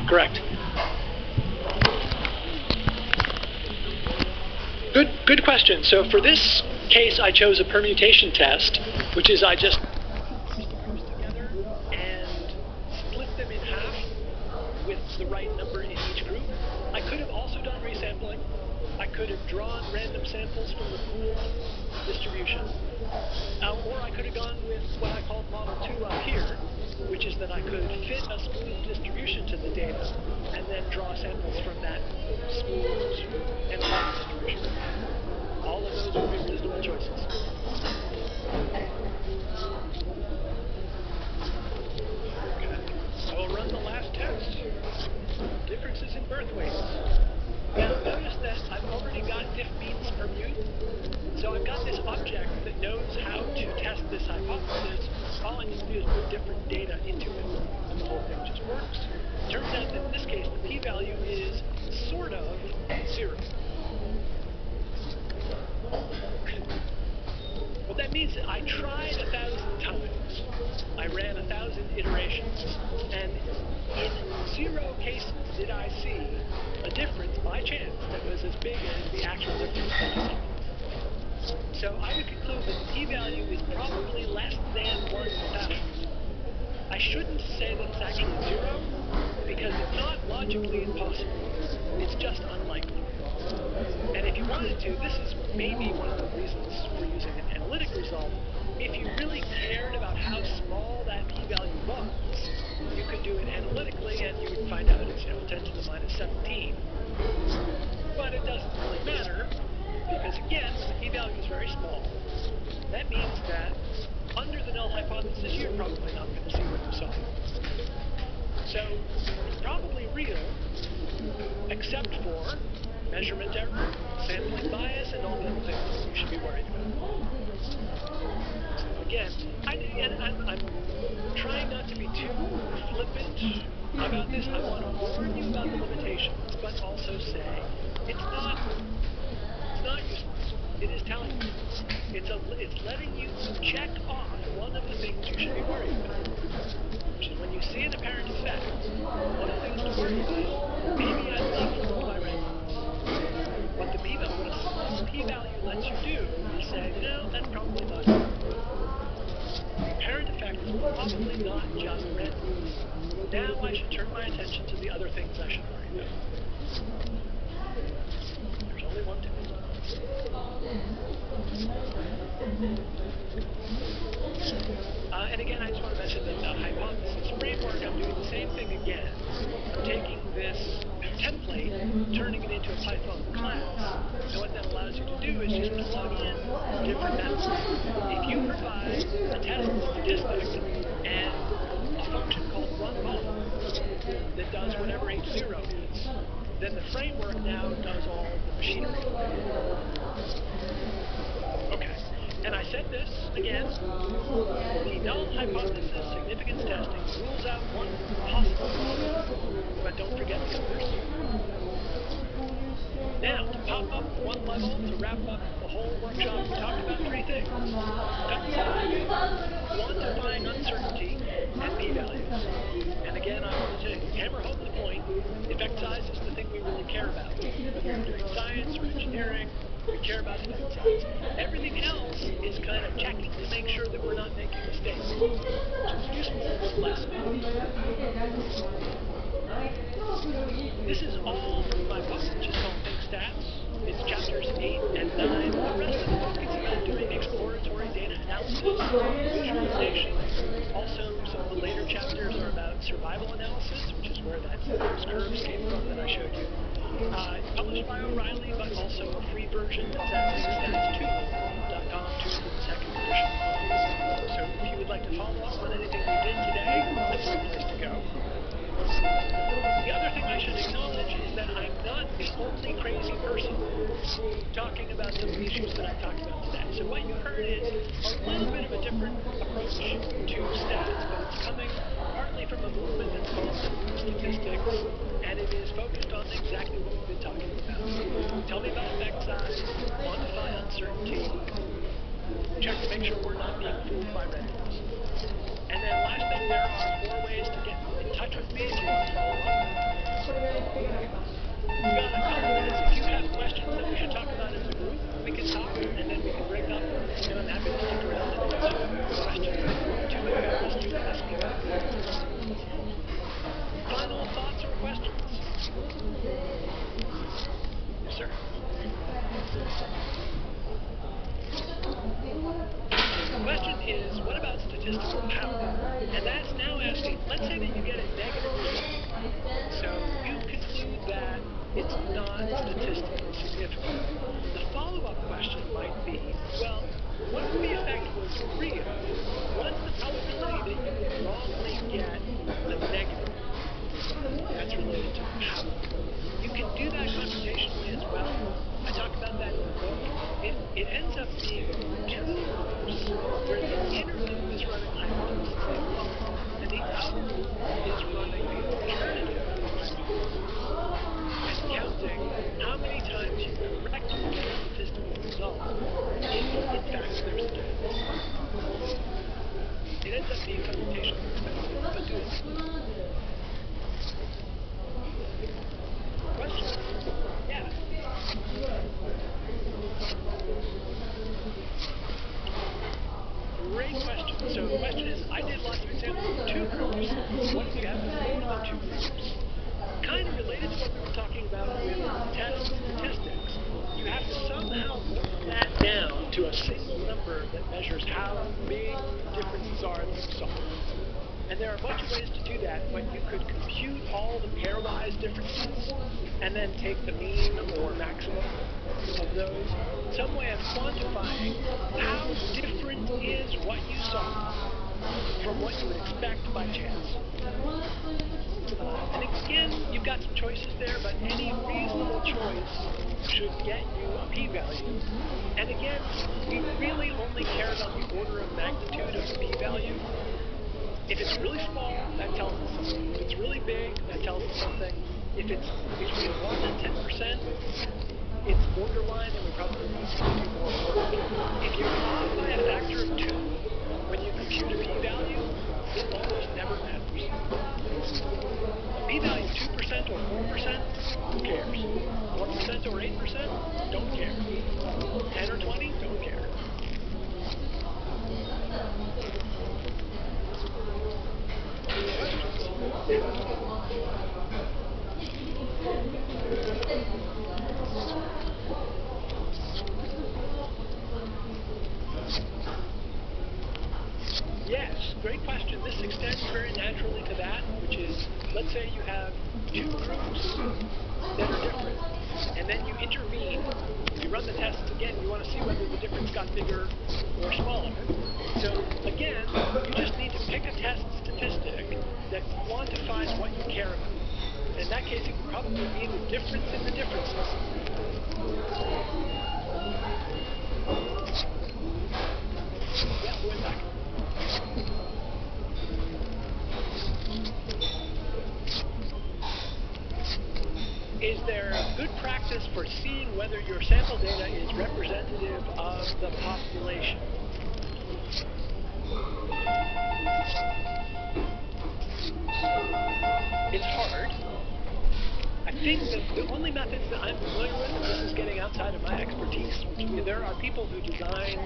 Correct. Good question. So for this case, I chose a permutation test, which is I just together and split them in half with the right number in each group. I could have also done resampling. I could have drawn random samples from the pool distribution. Or I could have gone with what I called model 2 up here, which is that I could fit a smooth distribution to the data and then draw samples from that smooth and flat distribution. All of those would be reasonable choices. Okay. I will run the last test. Differences in birth weights. Now notice that I've already got diff means per mu. So I've got this object that knows how to test this hypothesis. All I need to do is put different data into it, and the whole thing just works. Turns out that in this case, the p-value is sort of 0. What that means is I tried 1,000 times. I ran 1,000 iterations, and in 0 cases did I see a difference by chance that was as big as the actual difference that I saw. So I would conclude that the p-value is probably less than 1,000. I shouldn't say that it's actually 0, because it's not logically impossible. It's just unlikely. And if you wanted to, this is maybe one of the reasons for using an analytic result. If you really cared about how small that p-value was, you could do it analytically and you would find out it's 10 to the minus 17. But it doesn't really matter, because again, the p-value is very small. That means that under the null hypothesis, you're probably not going to see what you saw. So it's probably real, except for measurement error, sampling bias, and all the other things that you should be worried about. Again, I'm trying not to be too flippant about this. I want to warn you about the limitations, but also say it's not useless. It is telling you. It's letting you check off one of the things you should be worried about, which is when you see an apparent effect, one of the things to worry about, maybe I'm being fooled by randomness. What the p-value, what a small p-value lets you do is say, no, that's probably not true. The apparent effect is probably not just randomness. Now I should turn my attention to the other things I should worry about. There's only one to do. And again, I just want to mention that the hypothesis framework, I'm doing the same thing again. I'm taking this template, turning it into a Python class, and what that allows you to do is just plug in different methods. If you provide a test statistic and a function called runModel that does whatever H0 is, then the framework now does all the machinery. Okay, and I said this again. The null hypothesis significance testing rules out one possible model, but don't forget the others. Now, to pop up one level, to wrap up the whole workshop, we talked about 3 things. Effect size, quantifying uncertainty, and p-values. And again, I want to hammer home the point, effect size is the thing we really care about. Whether you're doing science or engineering, we care about effect size. Everything else is kind of checking to make sure that we're not making mistakes, which is useful but less important. This is all from my book, which is called Think Stats. It's chapters 8 and 9. The rest of the book is about doing exploratory data analysis, visualization. Also, some of the later chapters are about survival analysis, which is where those curves came from that I showed you. It's published by O'Reilly, but also a free version is at thinkstatstool.com to the 2nd edition. So if you would like to follow up on anything we did today, that's the place to go. The other thing I should acknowledge is that I'm not the only crazy person talking about some of the issues that I talked about today. So what you heard is a little bit of a different approach to stats, but it's coming partly from a movement that's called statistics, and it is focused on exactly what we've been talking about. Tell me about effect size, quantify uncertainty, check to make sure we're not being fooled by randomness. And then last thing, there are 4 ways to get in touch with me if you want to follow up. statistical power. And that's now asking, let's say that you get a negative result. So you conclude that it's not statistically significant. The follow-up question might be, well, what if the effect was real? What's the probability that you would wrongly get a negative result that's related to power? You can do that computationally as well. I talk about that in the book. It ends up being two loops where the inner loop is running hypothesis A, and the outer loop is running the alternative hypothesis and counting how many times you correctly get a statistical result if, in fact, there's a difference. It ends up being computationally expensive, but doable. Questions? Yeah. Great question. So the question is, I did lots of examples of two groups. What if you have more than two groups? Kind of related to what we were talking about with test statistics. You have to somehow boil that down to a single number that measures how big differences are that you saw. And there are a bunch of ways to do that, but you could compute all the pairwise differences and then take the mean or maximum of those. Some way of quantifying how different is what you saw from what you would expect by chance. And again, you've got some choices there, but any reasonable choice should get you a p-value. And again, we really only care about the order of magnitude of the p-value. If it's really small, that tells us something. If it's really big, that tells us something. If it's between 1 and 10%, it's borderline, and we probably need to do more work. If you're off by a factor of 2 when you compute a p-value, it almost never matters. A p-value 2% or 4%, who cares? 1% or 8%, don't care. 10 or 20, don't care. Yes, great question. This extends very naturally to that, which is, let's say you have two groups that are different, and then you intervene. You run the tests again, you want to see whether the difference got bigger or smaller. So again, you just need to pick a test statistic that quantifies what you care about. And in that case, it would probably be the difference in the differences. Yeah, going back. Is there good practice for seeing whether your sample data is representative of the population? It's hard. I think that the only methods that I'm familiar with, and this is getting outside of my expertise, there are people who design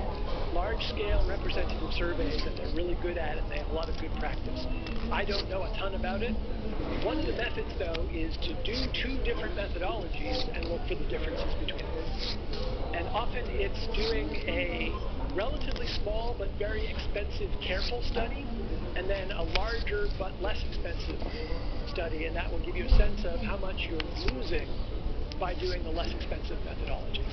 large-scale representative surveys, and they're really good at it, and they have a lot of good practice. I don't know a ton about it. One of the methods, though, is to do two different methodologies and look for the differences between them. And often it's doing a relatively small but very expensive careful study, and then a larger but less expensive study, and that will give you a sense of how much you're losing by doing the less expensive methodology.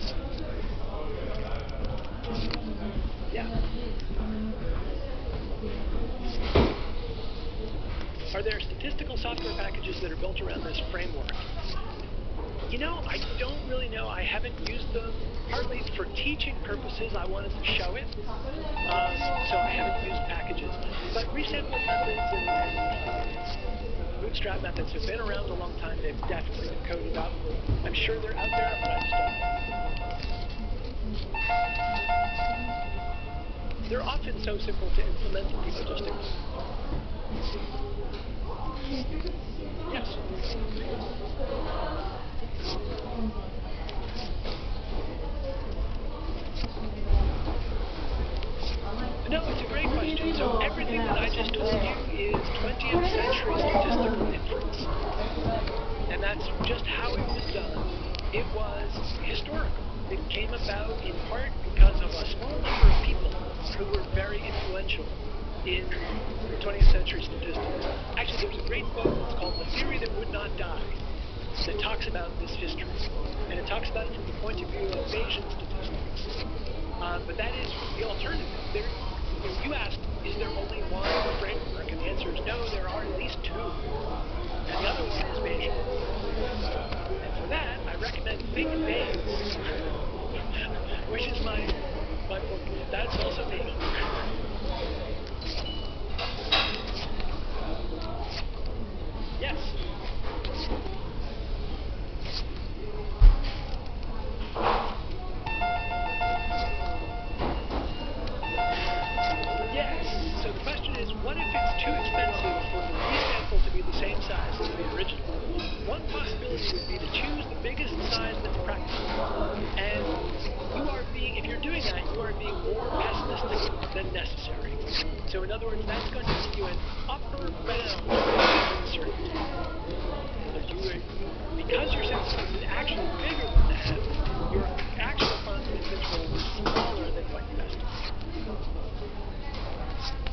Yeah. Are there statistical software packages that are built around this framework? You know, I don't really know. I haven't used them. Partly for teaching purposes, I wanted to show it. So I haven't used packages. But resampling methods and bootstrap methods have been around a long time. They've definitely been coded up. I'm sure they're out there, but I just don't know. They're often so simple to implement that people just ignore them. Yes. No, it's a great question. So everything that I just told you is 20th century statistical inference. And that's just how it was done. It was historical. It came about in part because of a small number of people who were very influential in 20th century statistics. Actually, there's a great book called The Theory That Would Not Die that talks about this history. And it talks about it from the point of view of Bayesian statistics. But that is the alternative. You asked, is there only one framework? And the answer is no, there are at least two. And the other one is Bayesian. And for that, I recommend Think Bayes, which is my book. That's also me. Yes. Yes. So the question is, what if it's too expensive for the resample to be the same size as the original? One possibility would be to choose the biggest size that's practical. And if you're doing that, you are being more pessimistic than necessary. So in other words, that's going to give you an upper bound of uncertainty. Because your sensitivity is actually bigger than that, your actual confidence interval is smaller than what you estimate.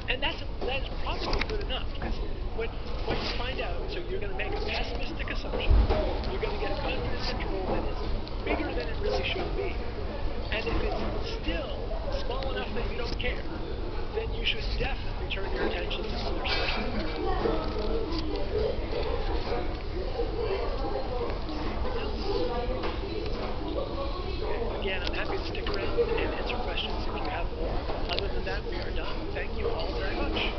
And that is probably good enough, because what you find out, so you're going to make a pessimistic assumption, you're going to get a confidence interval that is bigger than it really should be. And if it's still small enough that you don't care, then you should definitely turn your attention to other sources of error. Again, I'm happy to stick around and answer questions if you have more. Other than that, we are done. Thank you all very much.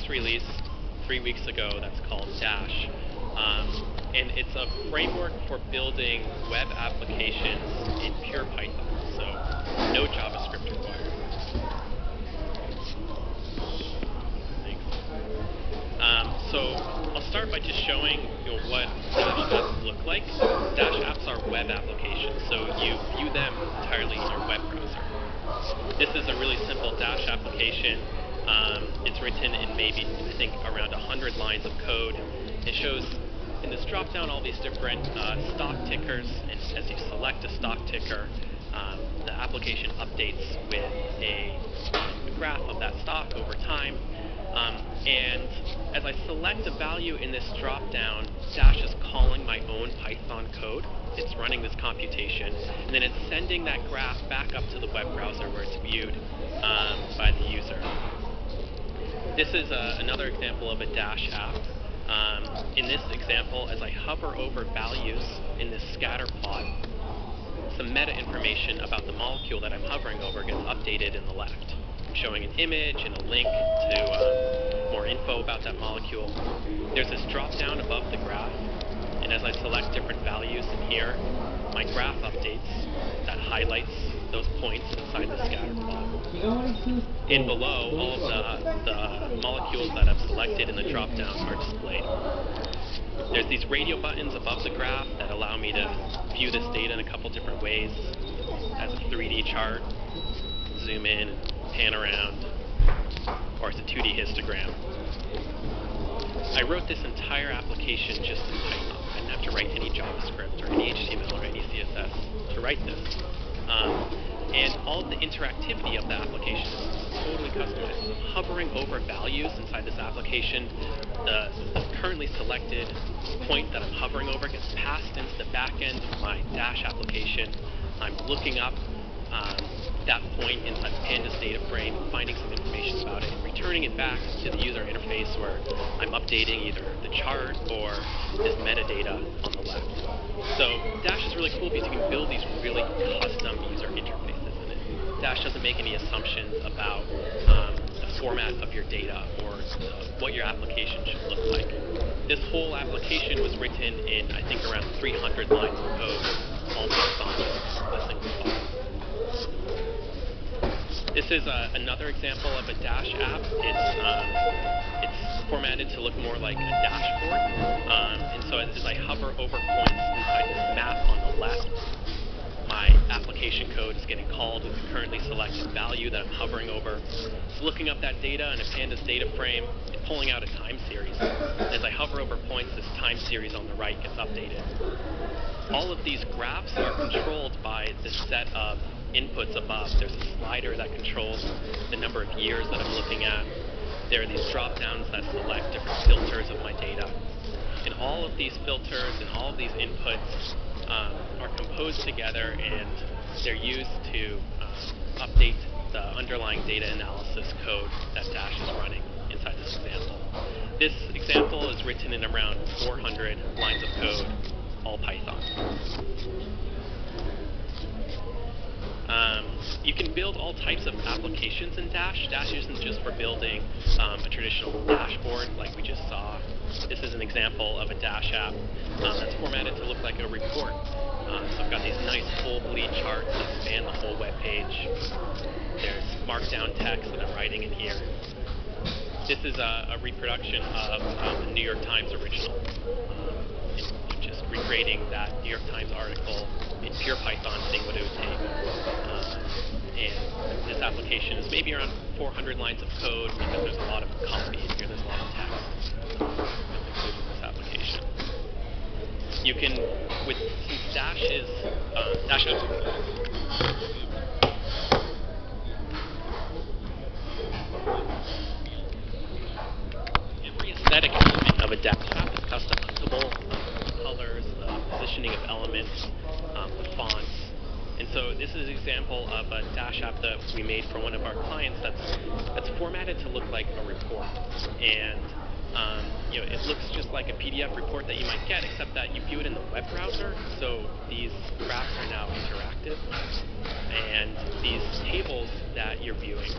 Released 3 weeks ago that's called Dash. And it's a framework for building web applications in pure Python, so no JavaScript required. Thanks. So I'll start by just showing what Dash apps look like. Dash apps are web applications, so you view them entirely in your web browser. This is a really simple Dash application. It's written in maybe, I think, around 100 lines of code. It shows in this drop-down all these different stock tickers, and as you select a stock ticker, the application updates with a graph of that stock over time. And as I select a value in this drop-down, Dash is calling my own Python code. It's running this computation, and then it's sending that graph back up to the web browser where it's viewed by the user. This is another example of a Dash app. In this example, as I hover over values in this scatter plot, some meta information about the molecule that I'm hovering over gets updated in the left. I'm showing an image and a link to more info about that molecule. There's this drop down above the graph, and as I select different values in here, my graph updates that highlights those points inside the scatter plot. And below, all of the molecules that I've selected in the drop-down are displayed. There's these radio buttons above the graph that allow me to view this data in a couple different ways. As a 3D chart, zoom in, pan around, or it's a 2D histogram. I wrote this entire application just in Python. I didn't have to write any JavaScript or any HTML or any CSS to write this. And all of the interactivity of the application is totally customized. So I'm hovering over values inside this application. The currently selected point that I'm hovering over gets passed into the back end of my Dash application. I'm looking up that point inside the pandas data frame, finding some information about it, and returning it back to the user interface where I'm updating either the chart or this metadata on the left. So Dash is really cool because you can build these really custom user interfaces in it. Dash doesn't make any assumptions about the format of your data or what your application should look like. This whole application was written in, I think, around 300 lines of code, all Python, a single file. This is another example of a Dash app. It's formatted to look more like a dashboard. And so as I hover over points inside this map on the left, my application code is getting called with the currently selected value that I'm hovering over. It's looking up that data in a pandas data frame and pulling out a time series. As I hover over points, this time series on the right gets updated. All of these graphs are controlled by this set of inputs above. There's a slider that controls the number of years that I'm looking at. There are these drop-downs that select different filters of my data. And all of these filters and all of these inputs are composed together, and they're used to update the underlying data analysis code that Dash is running inside this example. This example is written in around 400 lines of code, all Python. You can build all types of applications in Dash. Dash isn't just for building a traditional dashboard like we just saw. This is an example of a Dash app that's formatted to look like a report. So I've got these nice full bleed charts that span the whole web page. There's markdown text that I'm writing in here. This is a reproduction of the New York Times original. Just recreating that New York Times article in pure Python, seeing what it would take. And this application is maybe around 400 lines of code because there's a lot of copy in here, there's a lot of text included in this application. You can, since Dash is, every aesthetic element of a Dash app is customizable. The colors, the positioning of elements, the fonts. And so this is an example of a Dash app that we made for one of our clients that's formatted to look like a report. And it looks just like a PDF report that you might get, except that you view it in the web browser. So these graphs are now interactive. And these tables that you're viewing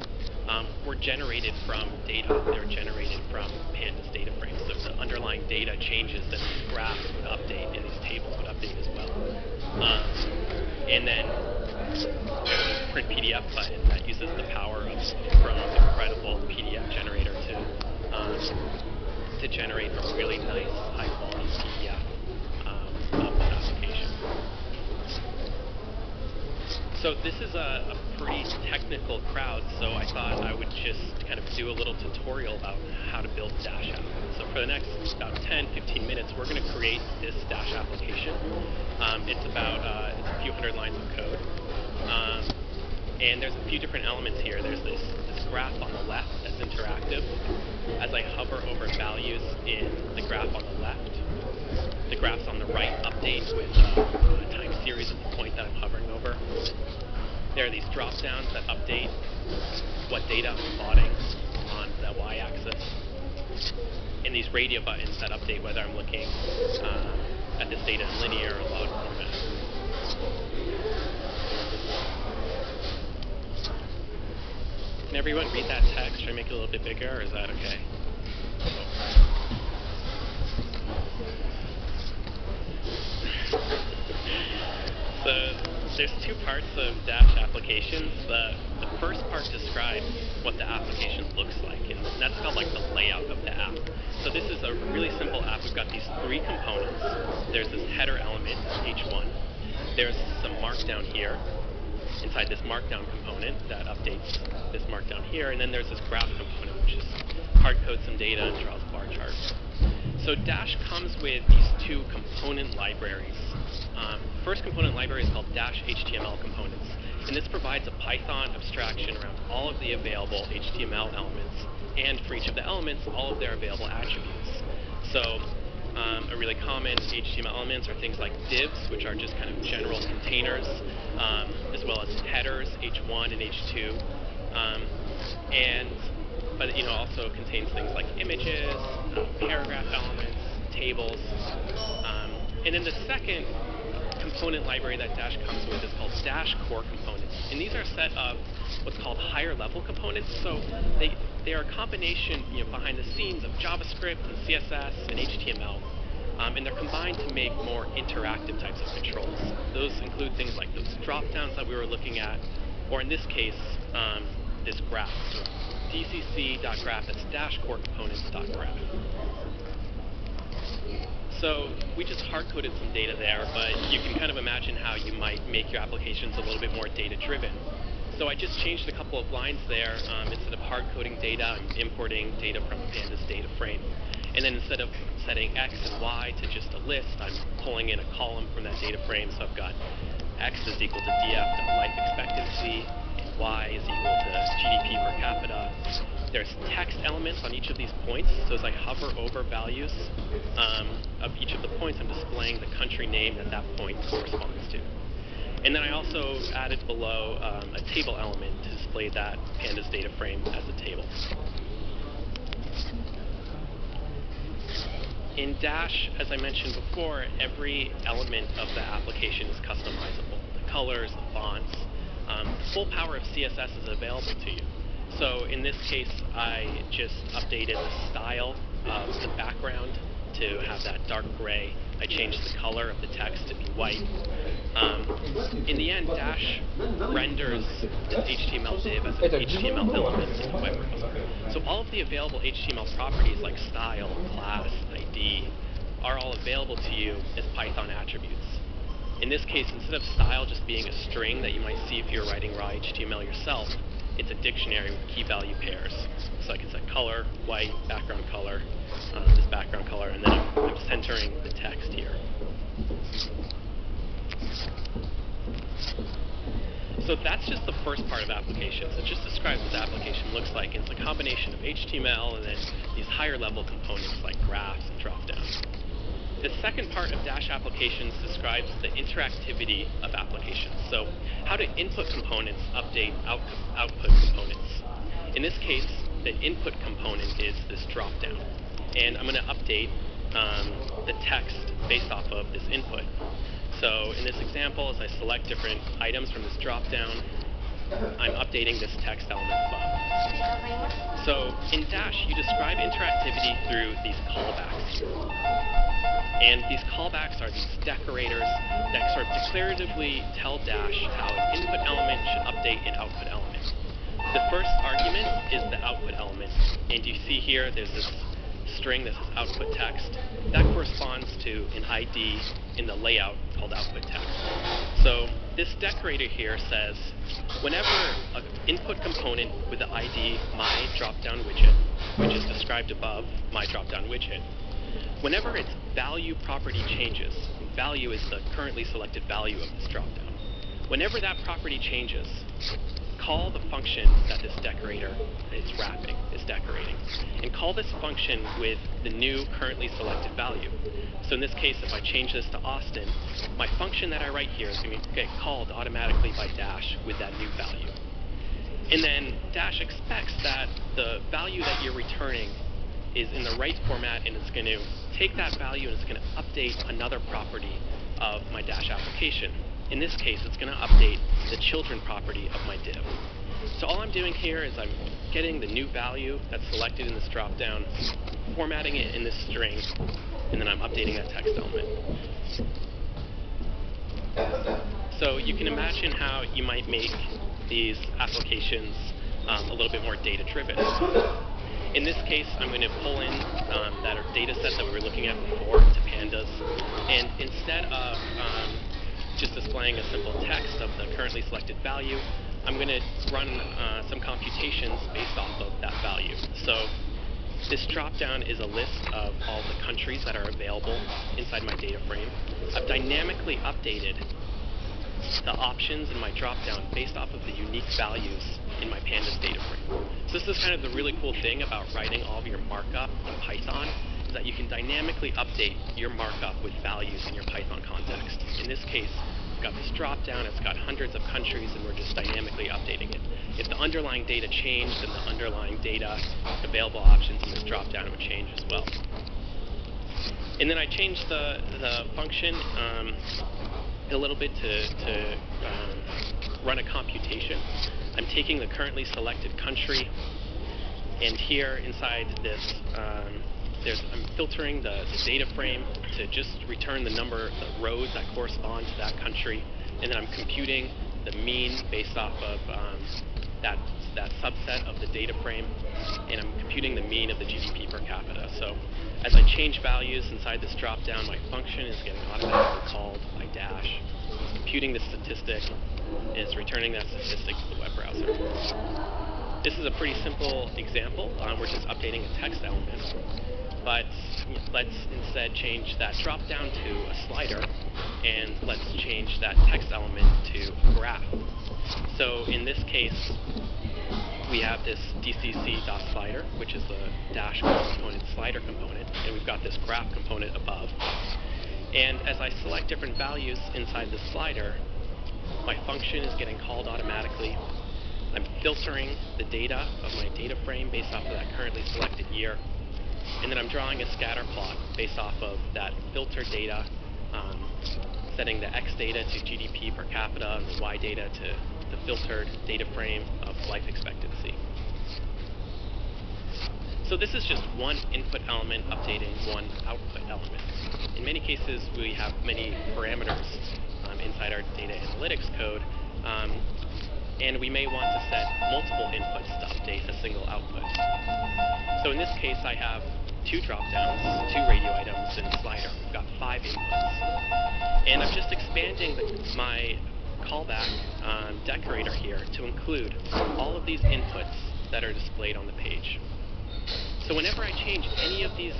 were generated from data. They were generated from pandas data frames. So if the underlying data changes, then these graphs would update, and these tables would update as well. And then there's this print PDF button that uses the power of Chrome's incredible PDF generator to generate a really nice, high-quality PDF of this application. So this is a pretty technical crowd, so I thought I would just kind of do a little tutorial about how to build Dash app. So for the next about 10-15 minutes, we're going to create this Dash application. It's a few hundred lines of code. And there's a few different elements here. There's this graph on the left that's interactive. As I hover over values in the graph on the left, the graphs on the right update with a time series at the point that I'm hovering over. There are these drop-downs that update what data I'm plotting on the y-axis. And these radio buttons that update whether I'm looking at this data in linear or log format. Can everyone read that text? Should I make it a little bit bigger, or is that okay? So there's two parts of Dash applications. The first part describes what the application looks like, and that's called like the layout of the app. So this is a really simple app. We've got these three components. There's this header element, H1. There's some markdown here inside this markdown component that updates this markdown here, and then there's this graph component, which is hard-codes some data and draws bar charts. So Dash comes with these two component libraries. First component library is called Dash HTML components, and this provides a Python abstraction around all of the available HTML elements, and for each of the elements, all of their available attributes. So A really common HTML elements are things like divs, which are just kind of general containers, as well as headers, H1 and H2, but also contains things like images, paragraph elements, tables, and then the second component library that Dash comes with is called Dash Core Components, and these are a set of what's called higher level components. So they are a combination behind the scenes of JavaScript and CSS and HTML, and they're combined to make more interactive types of controls. Those include things like those drop downs that we were looking at, or in this case, this graph. So dcc.graph, that's Dash Core Components.graph. So we just hard-coded some data there, but you can kind of imagine how you might make your applications a little bit more data-driven. So I just changed a couple of lines there. Instead of hard-coding data, I'm importing data from Pandas data frame. And then instead of setting X and Y to just a list, I'm pulling in a column from that data frame. So I've got X is equal to DF, life expectancy, and Y is equal to GDP per capita. There's text elements on each of these points, so as I hover over values of each of the points, I'm displaying the country name that that point corresponds to. And then I also added below a table element to display that Pandas data frame as a table. In Dash, as I mentioned before, every element of the application is customizable. The colors, the fonts, the full power of CSS is available to you. So in this case, I just updated the style of the background to have that dark gray. I changed the color of the text to be white. In the end, Dash renders this HTML div as an HTML element in the web browser. So all of the available HTML properties like style, class, ID are all available to you as Python attributes. In this case, instead of style just being a string that you might see if you're writing raw HTML yourself, it's a dictionary with key value pairs. So I can set color, white, background color, this background color, and then I'm centering the text here. So that's just the first part of applications. It just describes what the application looks like. It's a combination of HTML and then these higher level components like graphs and dropdowns. The second part of Dash applications describes the interactivity of applications. So how do input components update output components? In this case, the input component is this dropdown. And I'm going to update the text based off of this input. So in this example, as I select different items from this dropdown, I'm updating this text element above. So in Dash, you describe interactivity through these callbacks here. And these callbacks are these decorators that sort of declaratively tell Dash how an input element should update an output element. The first argument is the output element. And you see here, there's this string that says output text. That corresponds to an ID in the layout called output text. So this decorator here says, whenever an input component with the ID my dropdown widget, which is described above my dropdown widget, whenever its value property changes, and value is the currently selected value of this dropdown, whenever that property changes, call the function that this decorator is wrapping, is decorating, and call this function with the new currently selected value. So in this case, if I change this to Austin, my function that I write here is going to get called automatically by Dash with that new value. And then Dash expects that the value that you're returning is in the right format, and it's going to take that value and it's going to update another property of my Dash application. In this case, it's going to update the children property of my div. So all I'm doing here is I'm getting the new value that's selected in this dropdown, formatting it in this string, and then I'm updating that text element. So you can imagine how you might make these applications a little bit more data-driven. In this case, I'm going to pull in that data set that we were looking at before to Pandas, and instead of just displaying a simple text of the currently selected value, I'm going to run some computations based off of that value. So this dropdown is a list of all the countries that are available inside my data frame. I've dynamically updated the options in my dropdown based off of the unique values in my Pandas data frame. So this is kind of the really cool thing about writing all of your markup in Python, is that you can dynamically update your markup with values in your Python context. In this case, we've got this drop-down, it's got hundreds of countries, and we're just dynamically updating it. If the underlying data changed, then the underlying data available options in this drop-down would change as well. And then I changed the function a little bit to run a computation. I'm taking the currently selected country, and here inside this, I'm filtering the data frame to just return the rows that correspond to that country, and then I'm computing the mean based off of that subset of the data frame, and I'm computing the mean of the GDP per capita. So as I change values inside this drop-down, my function is getting automatically called by Dash. It's computing the statistic, and it's returning that statistic to the web browser. This is a pretty simple example. We're just updating a text element. But let's instead change that drop-down to a slider, and let's change that text element to a graph. So in this case, we have this DCC.slider, which is the Dash component slider component, and we've got this graph component above. And as I select different values inside the slider, my function is getting called automatically. I'm filtering the data of my data frame based off of that currently selected year, and then I'm drawing a scatter plot based off of that filtered data, setting the X data to GDP per capita and the Y data to the filtered data frame of life expectancy. So this is just one input element updating one output element. In many cases, we have many parameters inside our data analytics code, and we may want to set multiple inputs to update a single output. So in this case, I have 2 drop-downs, 2 radio items, and a slider. We've got 5 inputs. And I'm just expanding my callback decorator here to include all of these inputs that are displayed on the page. So whenever I change any of these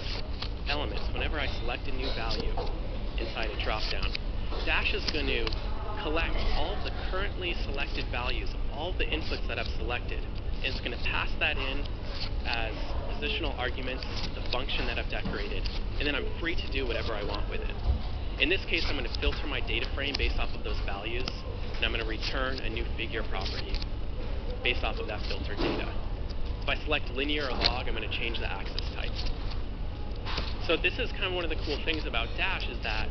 elements, whenever I select a new value inside a drop-down, Dash is going to collect all of the currently selected values of all of the inputs that I've selected, and it's going to pass that in as positional arguments to the function that I've decorated, and then I'm free to do whatever I want with it. In this case, I'm going to filter my data frame based off of those values, and I'm going to return a new figure property based off of that filtered data. If I select linear or log, I'm going to change the axis type. So this is kind of one of the cool things about Dash, is that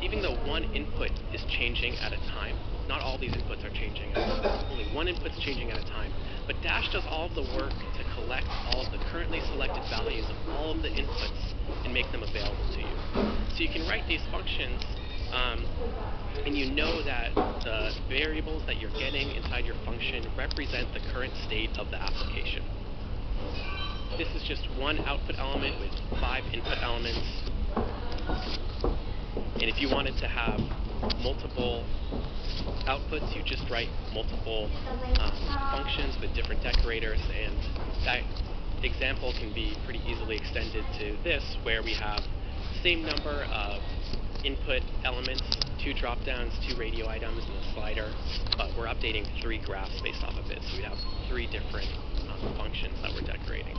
even though one input is changing at a time, not all these inputs are changing, only one input's changing at a time, but Dash does all of the work to collect all of the currently selected values of all of the inputs and make them available to you. So you can write these functions, and you know that the variables that you're getting inside your function represent the current state of the application. This is just one output element with 5 input elements. And if you wanted to have multiple outputs, you just write multiple functions with different decorators, and that example can be pretty easily extended to this, where we have the same number of input elements, 2 drop-downs, 2 radio items, and a slider, but we're updating 3 graphs based off of it, so we have 3 different functions that we're decorating.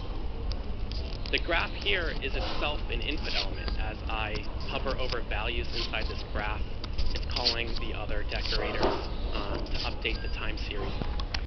The graph here is itself an input element. As I hover over values inside this graph, it's calling the other decorators to update the time series